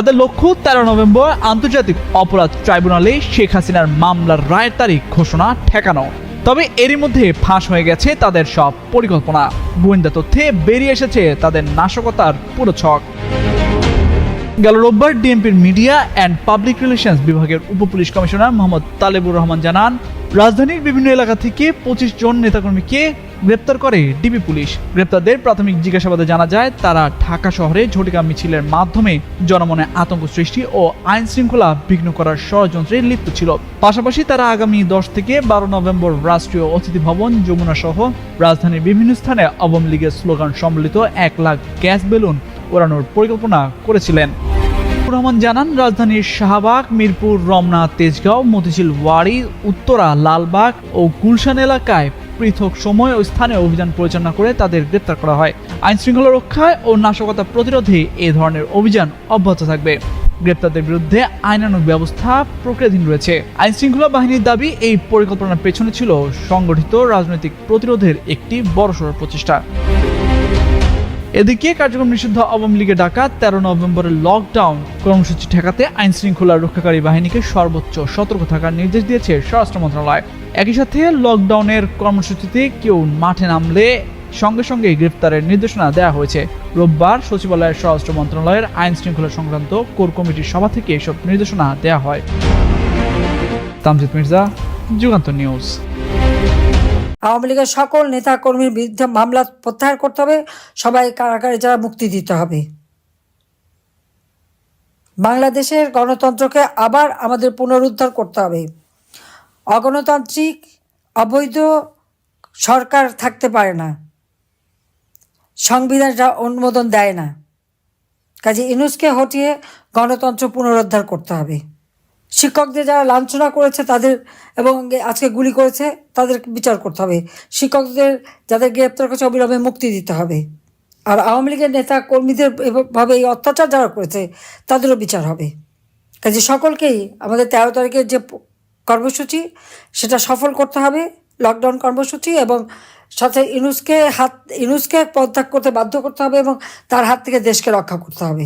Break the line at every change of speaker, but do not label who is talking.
তাদের লক্ষ্য 13 নভেম্বর আন্তর্জাতিক অপরাধ ট্রাইব্যুনালে শেখ হাসিনার মামলার রায়ের তারিখ ঘোষণা ঠেকানো। তবে এরই মধ্যে ফাঁস হয়ে গেছে তাদের সব পরিকল্পনা। গোয়েন্দা তথ্যে বেরিয়ে এসেছে তাদের নাশকতার পুরো ছক। গেল রোববার ডিএমপির মিডিয়া অ্যান্ড পাবলিক রিলেশনস বিভাগের উপপুলিশ কমিশনার মোহাম্মদ তালেবুর রহমান জানান, রাজধানীর বিভিন্ন এলাকা থেকে 25 জন নেতাকর্মীকে গ্রেপ্তার করে ডিবি পুলিশ। গ্রেপ্তারদের প্রাথমিক জিজ্ঞাসাবাদে জানা যায়, তারা ঢাকা শহরে ঝটিকা মিছিলের মাধ্যমে জনমনে আতঙ্ক সৃষ্টি ও আইন শৃঙ্খলা বিঘ্ন করার ষড়যন্ত্রে লিপ্ত ছিল। পাশাপাশি তারা আগামী 10 থেকে 12 নভেম্বর রাষ্ট্রীয় অতিথি ভবন, যমুনা সহ রাজধানীর বিভিন্ন স্থানে আওয়ামী লীগের স্লোগান সম্বলিত 1 লাখ গ্যাস বেলুন ওড়ানোর পরিকল্পনা করেছিলেন। রহমান জানান, রাজধানীর শাহবাগ, মিরপুর, রমনা, তেজগাঁও, মতিঝিল, ওয়ারী, উত্তরা, লালবাগ ও গুলশান এলাকায় পৃথক সময় ও স্থানে অভিযান পরিচালনা করে তাদের গ্রেপ্তার করা হয়। আইন শৃঙ্খলা রক্ষায় ও নাশকতা প্রতিরোধে এ ধরনের অভিযান অব্যাহত থাকবে। গ্রেপ্তারদের বিরুদ্ধে আইনানুগ ব্যবস্থা প্রক্রিয়াধীন রয়েছে। আইন শৃঙ্খলা বাহিনীর দাবি, এই পরিকল্পনার পেছনে ছিল সংগঠিত রাজনৈতিক প্রতিরোধের একটি বড়সড় প্রচেষ্টা। এদিকে কার্যক্রম নিষিদ্ধ আওয়ামী লীগের ডাকা 13 নভেম্বরের লকডাউন কর্মসূচি ঠেকাতে আইন শৃঙ্খলা রক্ষাকারী বাহিনীকে সর্বোচ্চ সতর্ক থাকার নির্দেশ দিয়েছে স্বরাষ্ট্র মন্ত্রণালয়। একই সাথে লকডাউনের কর্মসূচিতে কেউ মাঠে নামলে সঙ্গে সঙ্গে গ্রেফতারের নির্দেশনা দেওয়া হয়েছে। রোববার সচিবালয়ের স্বরাষ্ট্র মন্ত্রণালয়ের আইন শৃঙ্খলা সংক্রান্ত কোর কমিটির সভা থেকে এসব নির্দেশনা দেওয়া হয়। তামজিদ মির্জা, যুগান্তর নিউজ।
আওয়ামী লীগের সকল নেতা কর্মীর বিরুদ্ধে মামলা প্রত্যাহার করতে হবে, সবাই কারাগারে যারা মুক্তি দিতে হবে। বাংলাদেশের গণতন্ত্রকে আবার আমাদের পুনরুদ্ধার করতে হবে। অগণতান্ত্রিক অবৈধ সরকার থাকতে পারে না, সংবিধান অনুমোদন দেয় না। কাজে ইউনূসকে হটিয়ে গণতন্ত্র পুনরুদ্ধার করতে হবে। শিক্ষকদের যারা লাঞ্ছনা করেছে তাদের এবং আজকে গুলি করেছে তাদের বিচার করতে হবে। শিক্ষকদের যাদের গ্রেপ্তার করেছে অবিলম্বে মুক্তি দিতে হবে। আর আওয়ামী লীগের নেতা কর্মীদের এভাবে এই অত্যাচার যারা করেছে তাদেরও বিচার হবে। কাজে সকলকেই আমাদের 13 তারিখের যে কর্মসূচি সেটা সফল করতে হবে, লকডাউন কর্মসূচি, এবং সাথে ইউনূসকে পদত্যাগ করতে বাধ্য করতে হবে এবং তার হাত থেকে দেশকে রক্ষা করতে হবে।